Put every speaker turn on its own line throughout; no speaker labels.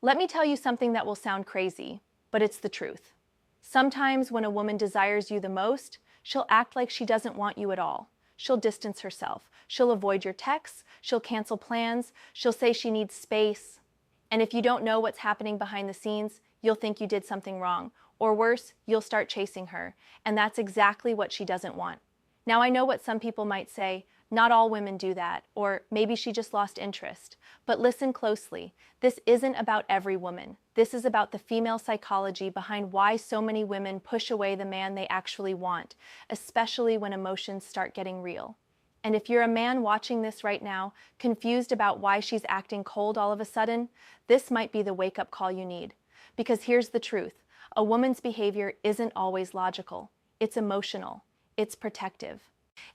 Let me tell you something that will sound crazy, but it's the truth. Sometimes when a woman desires you the most, she'll act like she doesn't want you at all. She'll distance herself. She'll avoid your texts. She'll cancel plans. She'll say she needs space. And if you don't know what's happening behind the scenes, you'll think you did something wrong. Or worse, you'll start chasing her. And that's exactly what she doesn't want. Now, I know what some people might say, not all women do that, or maybe she just lost interest. But listen closely, this isn't about every woman. This is about the female psychology behind why so many women push away the man they actually want, especially when emotions start getting real. And if you're a man watching this right now, confused about why she's acting cold all of a sudden, this might be the wake-up call you need. Because here's the truth, a woman's behavior isn't always logical. It's emotional. It's protective.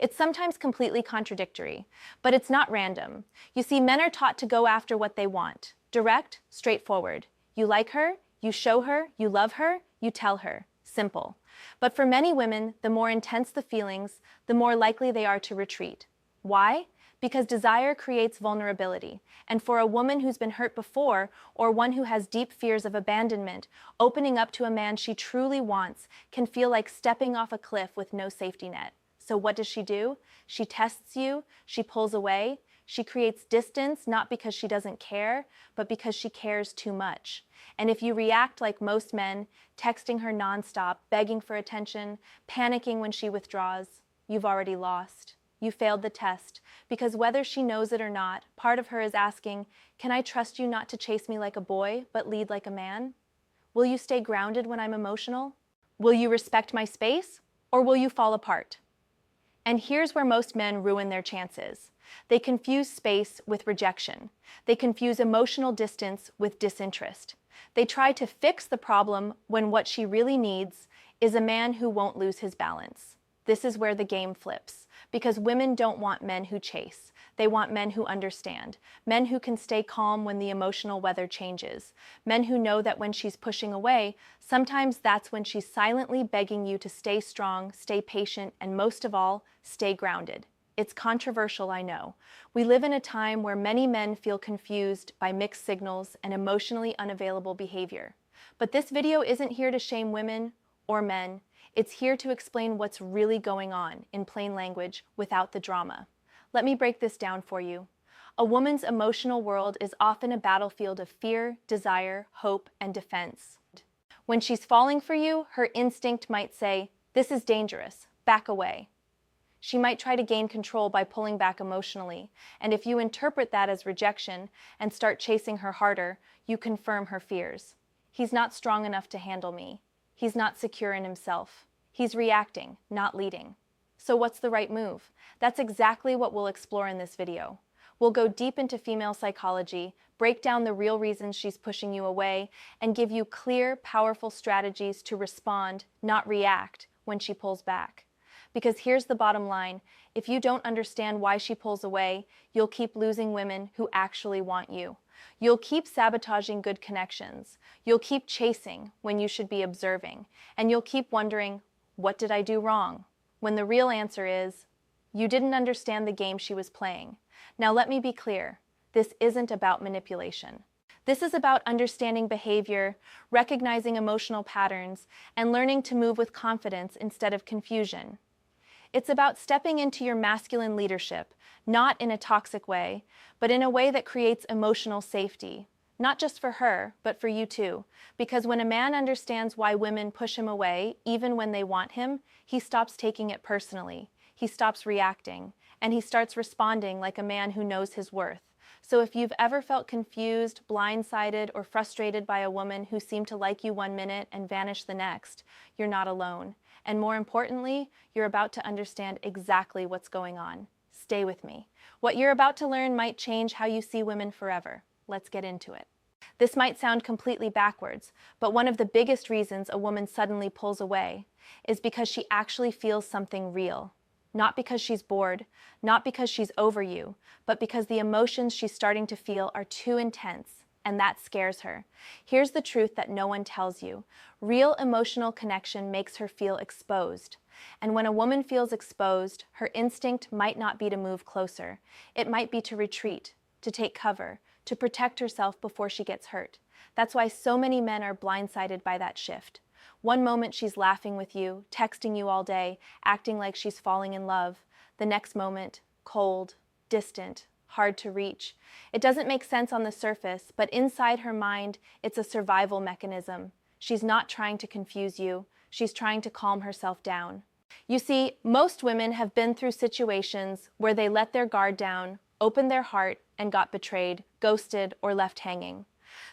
It's sometimes completely contradictory, but it's not random. You see, men are taught to go after what they want. Direct, straightforward. You like her, you show her, you love her, you tell her. Simple. But for many women, the more intense the feelings, the more likely they are to retreat. Why? Because desire creates vulnerability. And for a woman who's been hurt before, or one who has deep fears of abandonment, opening up to a man she truly wants can feel like stepping off a cliff with no safety net. So what does she do? She tests you, she pulls away, she creates distance, not because she doesn't care, but because she cares too much. And if you react like most men, texting her nonstop, begging for attention, panicking when she withdraws, you've already lost. You failed the test, because whether she knows it or not, part of her is asking, can I trust you not to chase me like a boy, but lead like a man? Will you stay grounded when I'm emotional? Will you respect my space, or will you fall apart? And here's where most men ruin their chances. They confuse space with rejection. They confuse emotional distance with disinterest. They try to fix the problem when what she really needs is a man who won't lose his balance. This is where the game flips, because women don't want men who chase. They want men who understand, men who can stay calm when the emotional weather changes, men who know that when she's pushing away, sometimes that's when she's silently begging you to stay strong, stay patient, and most of all, stay grounded. It's controversial, I know. We live in a time where many men feel confused by mixed signals and emotionally unavailable behavior. But this video isn't here to shame women or men. It's here to explain what's really going on in plain language without the drama. Let me break this down for you. A woman's emotional world is often a battlefield of fear, desire, hope, and defense. When she's falling for you, her instinct might say, "This is dangerous, back away." She might try to gain control by pulling back emotionally, and if you interpret that as rejection and start chasing her harder, you confirm her fears. He's not strong enough to handle me. He's not secure in himself. He's reacting, not leading. So what's the right move? That's exactly what we'll explore in this video. We'll go deep into female psychology, break down the real reasons she's pushing you away, and give you clear, powerful strategies to respond, not react, when she pulls back. Because here's the bottom line, if you don't understand why she pulls away, you'll keep losing women who actually want you. You'll keep sabotaging good connections. You'll keep chasing when you should be observing. And you'll keep wondering, what did I do wrong? When the real answer is, you didn't understand the game she was playing. Now let me be clear, this isn't about manipulation. This is about understanding behavior, recognizing emotional patterns, and learning to move with confidence instead of confusion. It's about stepping into your masculine leadership, not in a toxic way, but in a way that creates emotional safety. Not just for her, but for you too. Because when a man understands why women push him away, even when they want him, he stops taking it personally. He stops reacting, and he starts responding like a man who knows his worth. So if you've ever felt confused, blindsided, or frustrated by a woman who seemed to like you one minute and vanish the next, you're not alone. And more importantly, you're about to understand exactly what's going on. Stay with me. What you're about to learn might change how you see women forever. Let's get into it. This might sound completely backwards, but one of the biggest reasons a woman suddenly pulls away is because she actually feels something real. Not because she's bored, not because she's over you, but because the emotions she's starting to feel are too intense, and that scares her. Here's the truth that no one tells you. Real emotional connection makes her feel exposed. And when a woman feels exposed, her instinct might not be to move closer. It might be to retreat, to take cover, to protect herself before she gets hurt. That's why so many men are blindsided by that shift. One moment she's laughing with you, texting you all day, acting like she's falling in love. The next moment, cold, distant, hard to reach. It doesn't make sense on the surface, but inside her mind, it's a survival mechanism. She's not trying to confuse you. She's trying to calm herself down. You see, most women have been through situations where they let their guard down, opened their heart, and got betrayed, ghosted, or left hanging.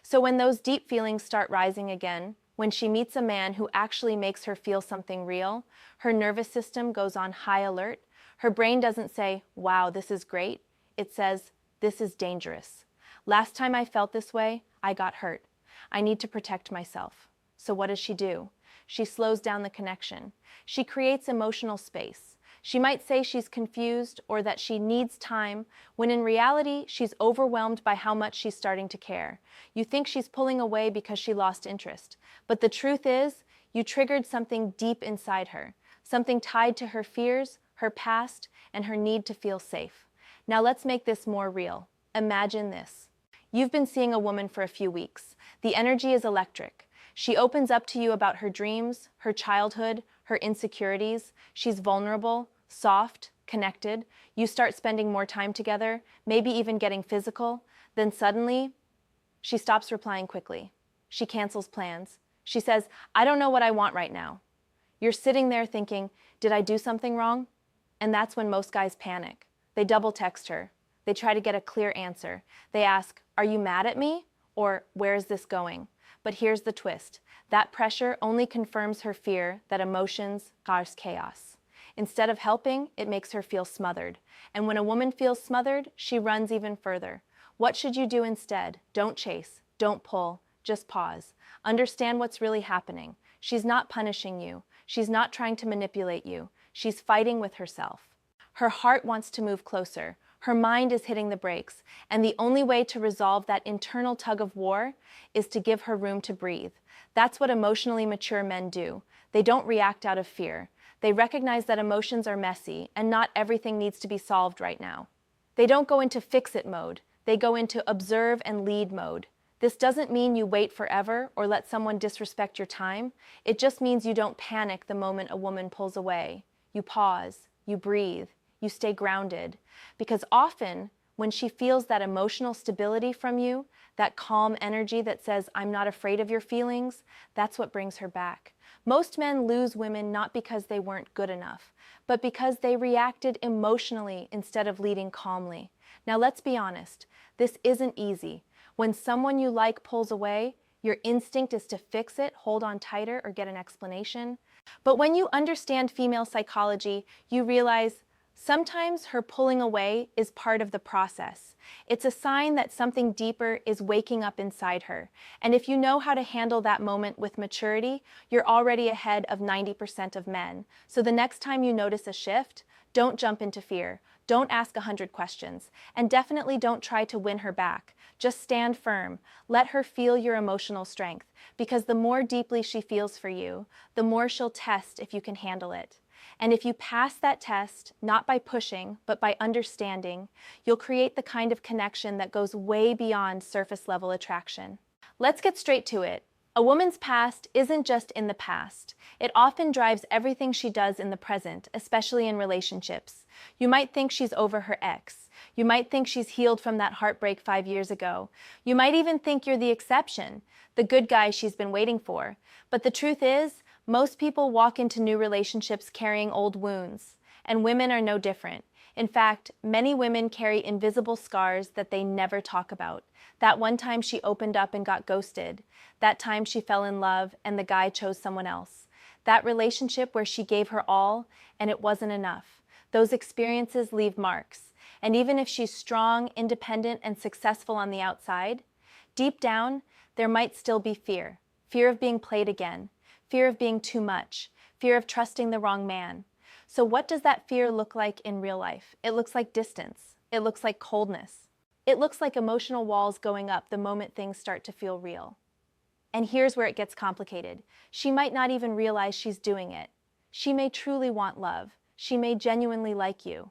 So when those deep feelings start rising again, when she meets a man who actually makes her feel something real, her nervous system goes on high alert. Her brain doesn't say, "Wow, this is great." It says, "This is dangerous. Last time I felt this way, I got hurt. I need to protect myself." So what does she do? She slows down the connection. She creates emotional space. She might say she's confused or that she needs time, when in reality, she's overwhelmed by how much she's starting to care. You think she's pulling away because she lost interest. But the truth is, you triggered something deep inside her, something tied to her fears, her past, and her need to feel safe. Now let's make this more real. Imagine this. You've been seeing a woman for a few weeks. The energy is electric. She opens up to you about her dreams, her childhood, her insecurities. She's vulnerable, soft, connected. You start spending more time together, maybe even getting physical. Then suddenly, she stops replying quickly. She cancels plans. She says, "I don't know what I want right now." You're sitting there thinking, "Did I do something wrong?" And that's when most guys panic. They double text her. They try to get a clear answer. They ask, "Are you mad at me?" Or, "Where is this going?" But here's the twist. That pressure only confirms her fear that emotions cause chaos. Instead of helping, it makes her feel smothered. And when a woman feels smothered, she runs even further. What should you do instead? Don't chase. Don't pull. Just pause. Understand what's really happening. She's not punishing you. She's not trying to manipulate you. She's fighting with herself. Her heart wants to move closer. Her mind is hitting the brakes. And the only way to resolve that internal tug of war is to give her room to breathe. That's what emotionally mature men do. They don't react out of fear. They recognize that emotions are messy and not everything needs to be solved right now. They don't go into fix-it mode. They go into observe and lead mode. This doesn't mean you wait forever or let someone disrespect your time. It just means you don't panic the moment a woman pulls away. You pause, you breathe, you stay grounded. Because often, when she feels that emotional stability from you, that calm energy that says, "I'm not afraid of your feelings," that's what brings her back. Most men lose women not because they weren't good enough, but because they reacted emotionally instead of leading calmly. Now let's be honest, this isn't easy. When someone you like pulls away, your instinct is to fix it, hold on tighter, or get an explanation. But when you understand female psychology, you realize sometimes her pulling away is part of the process. It's a sign that something deeper is waking up inside her. And if you know how to handle that moment with maturity, you're already ahead of 90% of men. So the next time you notice a shift, don't jump into fear. Don't ask 100 questions. And definitely don't try to win her back. Just stand firm. Let her feel your emotional strength. Because the more deeply she feels for you, the more she'll test if you can handle it. And if you pass that test, not by pushing, but by understanding, you'll create the kind of connection that goes way beyond surface level attraction. Let's get straight to it. A woman's past isn't just in the past. It often drives everything she does in the present, especially in relationships. You might think she's over her ex. You might think she's healed from that heartbreak 5 years ago. You might even think you're the exception, the good guy she's been waiting for. But the truth is, most people walk into new relationships carrying old wounds, and women are no different. In fact, many women carry invisible scars that they never talk about. That one time she opened up and got ghosted. That time she fell in love and the guy chose someone else. That relationship where she gave her all and it wasn't enough. Those experiences leave marks. And even if she's strong, independent, and successful on the outside, deep down, there might still be fear. Fear of being played again. Fear of being too much, fear of trusting the wrong man. So what does that fear look like in real life? It looks like distance. It looks like coldness. It looks like emotional walls going up the moment things start to feel real. And here's where it gets complicated. She might not even realize she's doing it. She may truly want love. She may genuinely like you.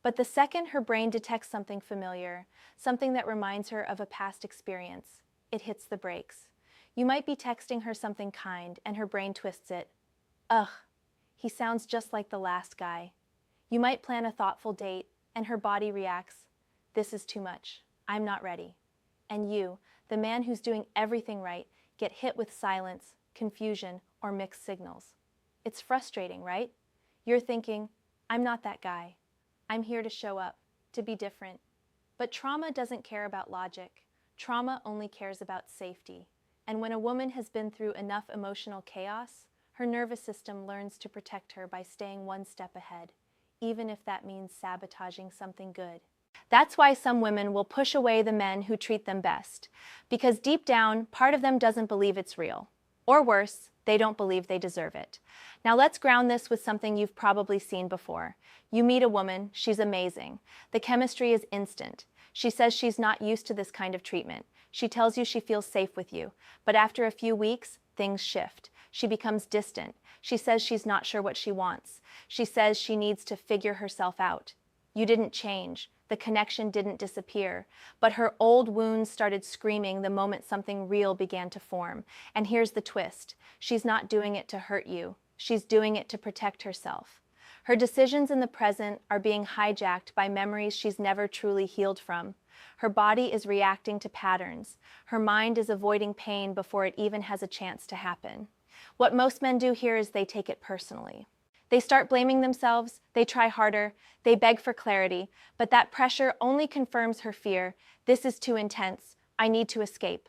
But the second her brain detects something familiar, something that reminds her of a past experience, it hits the brakes. You might be texting her something kind and her brain twists it. Ugh, he sounds just like the last guy. You might plan a thoughtful date and her body reacts, this is too much, I'm not ready. And you, the man who's doing everything right, get hit with silence, confusion, or mixed signals. It's frustrating, right? You're thinking, I'm not that guy. I'm here to show up, to be different. But trauma doesn't care about logic. Trauma only cares about safety. And when a woman has been through enough emotional chaos, her nervous system learns to protect her by staying one step ahead, even if that means sabotaging something good. That's why some women will push away the men who treat them best, because deep down, part of them doesn't believe it's real. Or worse, they don't believe they deserve it. Now let's ground this with something you've probably seen before. You meet a woman, she's amazing. The chemistry is instant. She says she's not used to this kind of treatment. She tells you she feels safe with you. But after a few weeks, things shift. She becomes distant. She says she's not sure what she wants. She says she needs to figure herself out. You didn't change. The connection didn't disappear, but her old wounds started screaming the moment something real began to form. And here's the twist. She's not doing it to hurt you. She's doing it to protect herself. Her decisions in the present are being hijacked by memories she's never truly healed from. Her body is reacting to patterns. Her mind is avoiding pain before it even has a chance to happen. What most men do here is they take it personally. They start blaming themselves, they try harder, they beg for clarity, but that pressure only confirms her fear. This is too intense. I need to escape.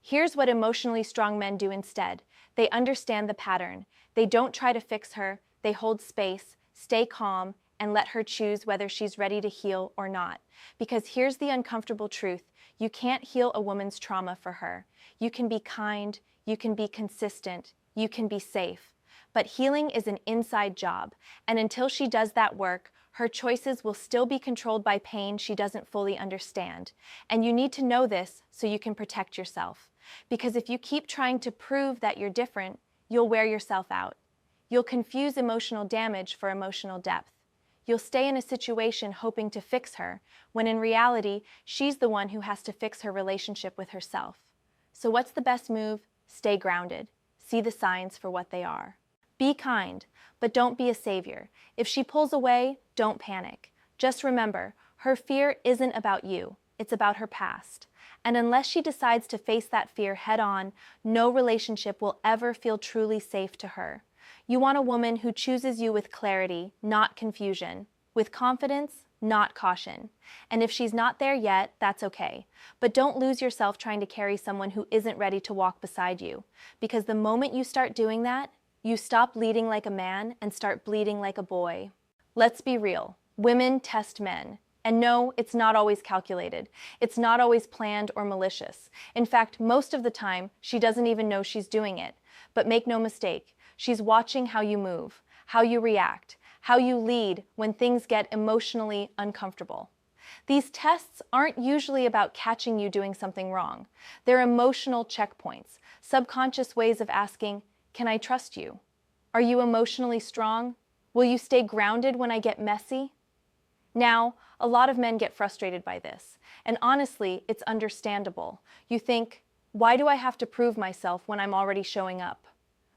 Here's what emotionally strong men do instead. They understand the pattern. They don't try to fix her. They hold space, stay calm, and let her choose whether she's ready to heal or not. Because here's the uncomfortable truth. You can't heal a woman's trauma for her. You can be kind, you can be consistent, you can be safe. But healing is an inside job, and until she does that work, her choices will still be controlled by pain she doesn't fully understand. And you need to know this so you can protect yourself. Because if you keep trying to prove that you're different, you'll wear yourself out. You'll confuse emotional damage for emotional depth. You'll stay in a situation hoping to fix her, when in reality, she's the one who has to fix her relationship with herself. So what's the best move? Stay grounded. See the signs for what they are. Be kind, but don't be a savior. If she pulls away, don't panic. Just remember, her fear isn't about you. It's about her past. And unless she decides to face that fear head on, no relationship will ever feel truly safe to her. You want a woman who chooses you with clarity, not confusion. With confidence, not caution. And if she's not there yet, that's okay. But don't lose yourself trying to carry someone who isn't ready to walk beside you. Because the moment you start doing that, you stop leading like a man and start bleeding like a boy. Let's be real. Women test men. And no, it's not always calculated. It's not always planned or malicious. In fact, most of the time, she doesn't even know she's doing it. But make no mistake, she's watching how you move, how you react, how you lead when things get emotionally uncomfortable. These tests aren't usually about catching you doing something wrong. They're emotional checkpoints, subconscious ways of asking, can I trust you? Are you emotionally strong? Will you stay grounded when I get messy? Now, a lot of men get frustrated by this, and honestly, it's understandable. You think, why do I have to prove myself when I'm already showing up?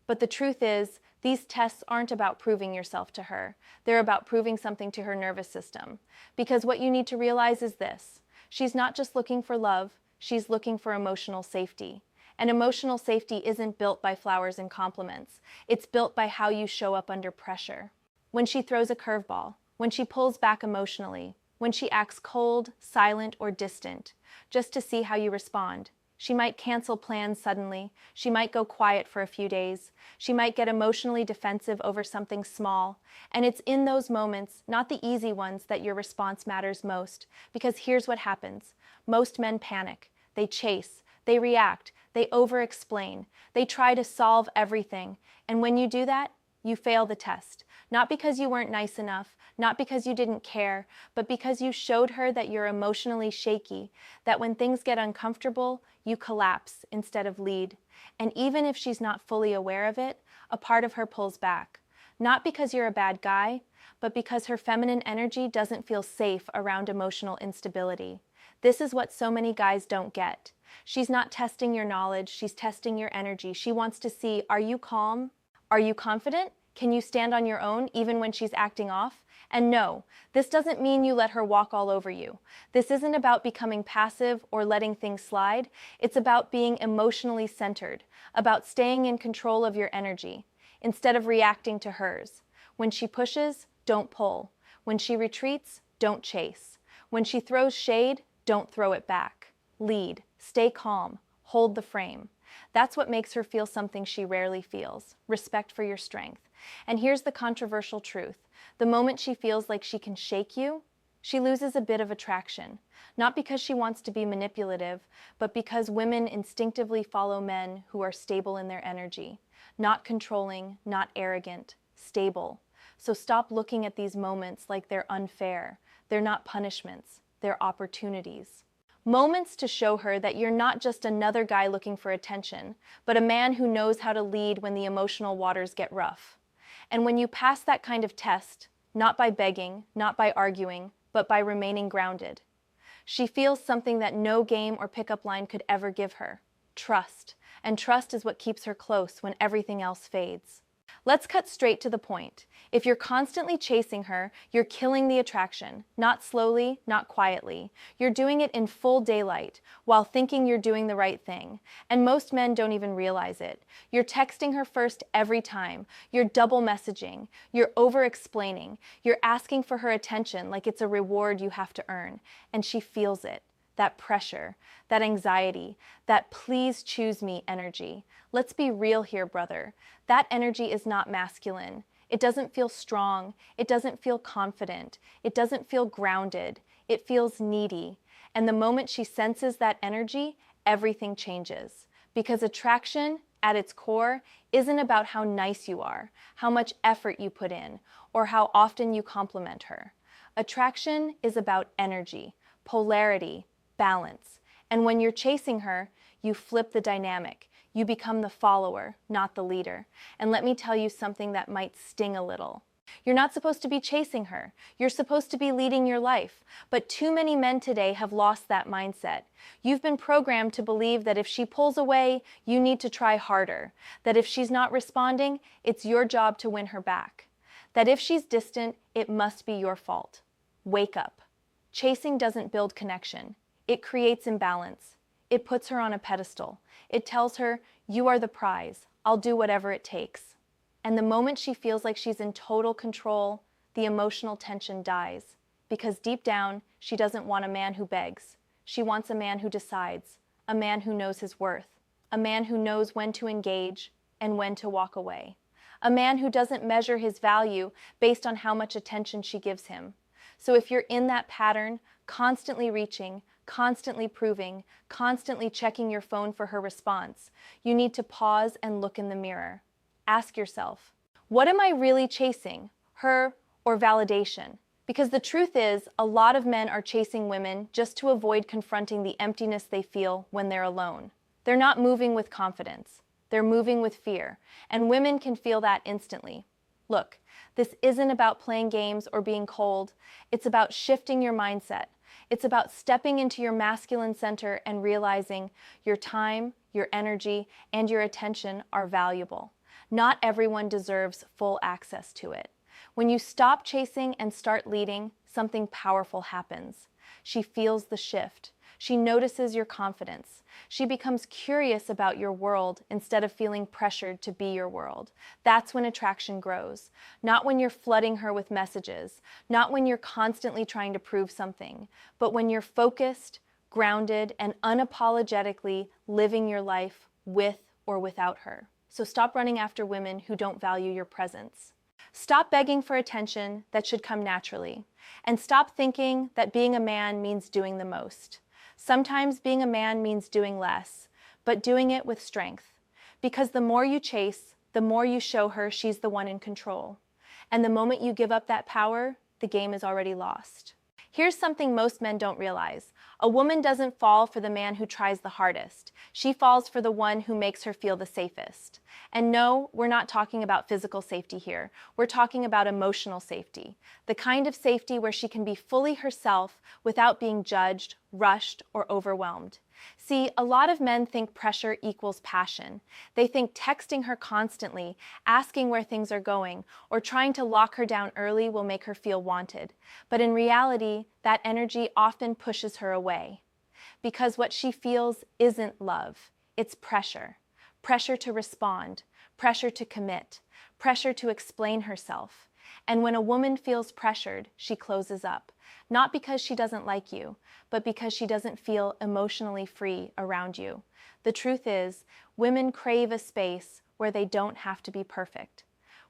But the truth is, these tests aren't about proving yourself to her. They're about proving something to her nervous system. Because what you need to realize is this: she's not just looking for love, she's looking for emotional safety. And emotional safety isn't built by flowers and compliments. It's built by how you show up under pressure. When she throws a curveball, when she pulls back emotionally, when she acts cold, silent, or distant, just to see how you respond. She might cancel plans suddenly. She might go quiet for a few days. She might get emotionally defensive over something small. And it's in those moments, not the easy ones, that your response matters most. Because here's what happens. Most men panic. They chase. They react. They over-explain. They try to solve everything. And when you do that, you fail the test. Not because you weren't nice enough, not because you didn't care, but because you showed her that you're emotionally shaky, that when things get uncomfortable, you collapse instead of lead. And even if she's not fully aware of it, a part of her pulls back. Not because you're a bad guy, but because her feminine energy doesn't feel safe around emotional instability. This is what so many guys don't get. She's not testing your knowledge, she's testing your energy. She wants to see, are you calm? Are you confident? Can you stand on your own even when she's acting off? And no, this doesn't mean you let her walk all over you. This isn't about becoming passive or letting things slide. It's about being emotionally centered, about staying in control of your energy, instead of reacting to hers. When she pushes, don't pull. When she retreats, don't chase. When she throws shade, don't throw it back. Lead, stay calm, hold the frame. That's what makes her feel something she rarely feels, respect for your strength. And here's the controversial truth. The moment she feels like she can shake you, she loses a bit of attraction. Not because she wants to be manipulative, but because women instinctively follow men who are stable in their energy. Not controlling, not arrogant, stable. So stop looking at these moments like they're unfair. They're not punishments, they're opportunities. Moments to show her that you're not just another guy looking for attention, but a man who knows how to lead when the emotional waters get rough. And when you pass that kind of test, not by begging, not by arguing, but by remaining grounded, she feels something that no game or pickup line could ever give her: trust. And trust is what keeps her close when everything else fades. Let's cut straight to the point. If you're constantly chasing her, you're killing the attraction. Not slowly, not quietly. You're doing it in full daylight, while thinking you're doing the right thing. And most men don't even realize it. You're texting her first every time. You're double messaging. You're over-explaining. You're asking for her attention like it's a reward you have to earn. And she feels it. That pressure, that anxiety, that please choose me energy. Let's be real here, brother. That energy is not masculine. It doesn't feel strong. It doesn't feel confident. It doesn't feel grounded. It feels needy. And the moment she senses that energy, everything changes. Because attraction, at its core, isn't about how nice you are, how much effort you put in, or how often you compliment her. Attraction is about energy, polarity, balance. And when you're chasing her, you flip the dynamic. You become the follower, not the leader. And let me tell you something that might sting a little. You're not supposed to be chasing her. You're supposed to be leading your life. But too many men today have lost that mindset. You've been programmed to believe that if she pulls away, you need to try harder. That if she's not responding, it's your job to win her back. That if she's distant, it must be your fault. Wake up. Chasing doesn't build connection. It creates imbalance. It puts her on a pedestal. It tells her, you are the prize. I'll do whatever it takes. And the moment she feels like she's in total control, the emotional tension dies. Because deep down, she doesn't want a man who begs. She wants a man who decides, a man who knows his worth, a man who knows when to engage and when to walk away, a man who doesn't measure his value based on how much attention she gives him. So if you're in that pattern, constantly reaching, constantly proving, constantly checking your phone for her response, you need to pause and look in the mirror. Ask yourself, what am I really chasing, her or validation? Because the truth is, a lot of men are chasing women just to avoid confronting the emptiness they feel when they're alone. They're not moving with confidence. They're moving with fear, and women can feel that instantly. Look, this isn't about playing games or being cold. It's about shifting your mindset. It's about stepping into your masculine center and realizing your time, your energy, and your attention are valuable. Not everyone deserves full access to it. When you stop chasing and start leading, something powerful happens. She feels the shift. She notices your confidence. She becomes curious about your world instead of feeling pressured to be your world. That's when attraction grows. Not when you're flooding her with messages, not when you're constantly trying to prove something, but when you're focused, grounded, and unapologetically living your life with or without her. So stop running after women who don't value your presence. Stop begging for attention that should come naturally. And stop thinking that being a man means doing the most. Sometimes being a man means doing less, but doing it with strength. Because the more you chase, the more you show her she's the one in control. And the moment you give up that power, the game is already lost. Here's something most men don't realize. A woman doesn't fall for the man who tries the hardest. She falls for the one who makes her feel the safest. And no, we're not talking about physical safety here. We're talking about emotional safety. The kind of safety where she can be fully herself without being judged, rushed, or overwhelmed. See, a lot of men think pressure equals passion. They think texting her constantly, asking where things are going, or trying to lock her down early will make her feel wanted. But in reality, that energy often pushes her away. Because what she feels isn't love, it's pressure. Pressure to respond, pressure to commit, pressure to explain herself. And when a woman feels pressured, she closes up. Not because she doesn't like you, but because she doesn't feel emotionally free around you. The truth is, women crave a space where they don't have to be perfect,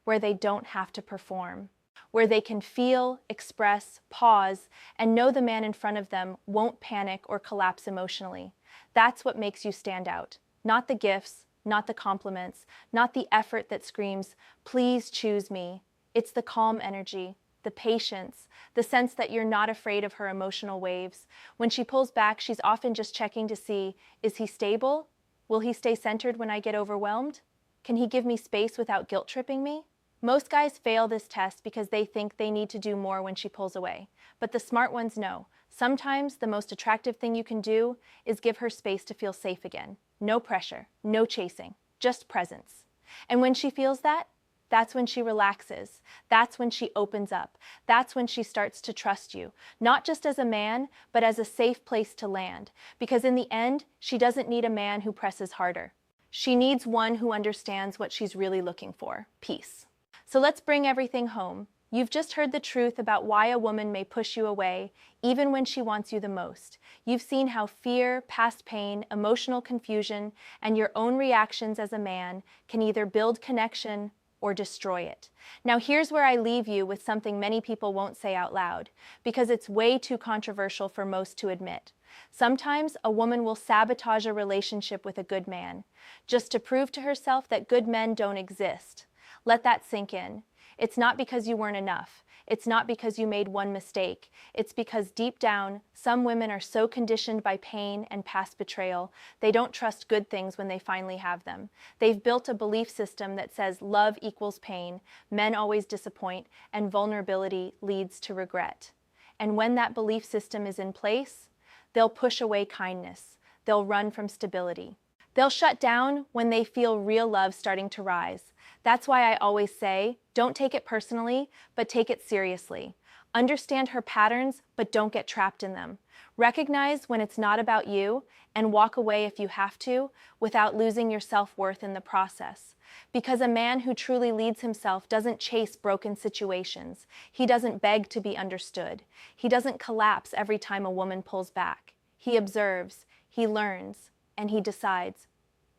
where they don't have to perform, where they can feel, express, pause, and know the man in front of them won't panic or collapse emotionally. That's what makes you stand out. Not the gifts, not the compliments, not the effort that screams, "Please choose me." It's the calm energy, the patience, the sense that you're not afraid of her emotional waves. When she pulls back, she's often just checking to see, is he stable? Will he stay centered when I get overwhelmed? Can he give me space without guilt-tripping me? Most guys fail this test because they think they need to do more when she pulls away. But the smart ones know. Sometimes the most attractive thing you can do is give her space to feel safe again. No pressure, no chasing, just presence. And when she feels that, that's when she relaxes. That's when she opens up. That's when she starts to trust you, not just as a man, but as a safe place to land. Because in the end, she doesn't need a man who presses harder. She needs one who understands what she's really looking for: peace. So let's bring everything home. You've just heard the truth about why a woman may push you away, even when she wants you the most. You've seen how fear, past pain, emotional confusion, and your own reactions as a man can either build connection or destroy it. Now here's where I leave you with something many people won't say out loud, because it's way too controversial for most to admit. Sometimes a woman will sabotage a relationship with a good man, just to prove to herself that good men don't exist. Let that sink in. It's not because you weren't enough. It's not because you made one mistake. It's because deep down, some women are so conditioned by pain and past betrayal, they don't trust good things when they finally have them. They've built a belief system that says love equals pain, men always disappoint, and vulnerability leads to regret. And when that belief system is in place, they'll push away kindness. They'll run from stability. They'll shut down when they feel real love starting to rise. That's why I always say, don't take it personally, but take it seriously. Understand her patterns, but don't get trapped in them. Recognize when it's not about you, and walk away if you have to, without losing your self-worth in the process. Because a man who truly leads himself doesn't chase broken situations. He doesn't beg to be understood. He doesn't collapse every time a woman pulls back. He observes, he learns, and he decides,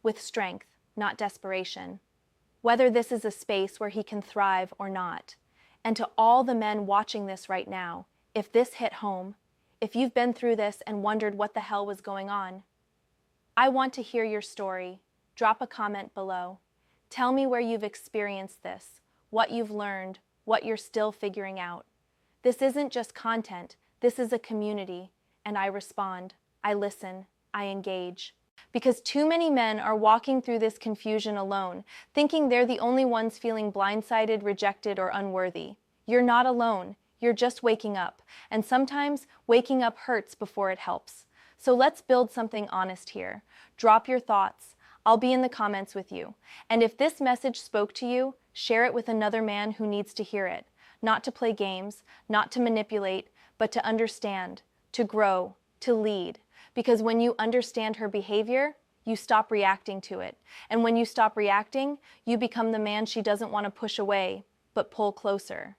with strength, not desperation, whether this is a space where he can thrive or not. And to all the men watching this right now, if this hit home, if you've been through this and wondered what the hell was going on, I want to hear your story. Drop a comment below. Tell me where you've experienced this, what you've learned, what you're still figuring out. This isn't just content, this is a community, and I respond, I listen, I engage. Because too many men are walking through this confusion alone, thinking they're the only ones feeling blindsided, rejected, or unworthy. You're not alone. You're just waking up. And sometimes waking up hurts before it helps. So let's build something honest here. Drop your thoughts. I'll be in the comments with you. And if this message spoke to you, share it with another man who needs to hear it. Not to play games, not to manipulate, but to understand, to grow, to lead. Because when you understand her behavior, you stop reacting to it. And when you stop reacting, you become the man she doesn't want to push away, but pull closer.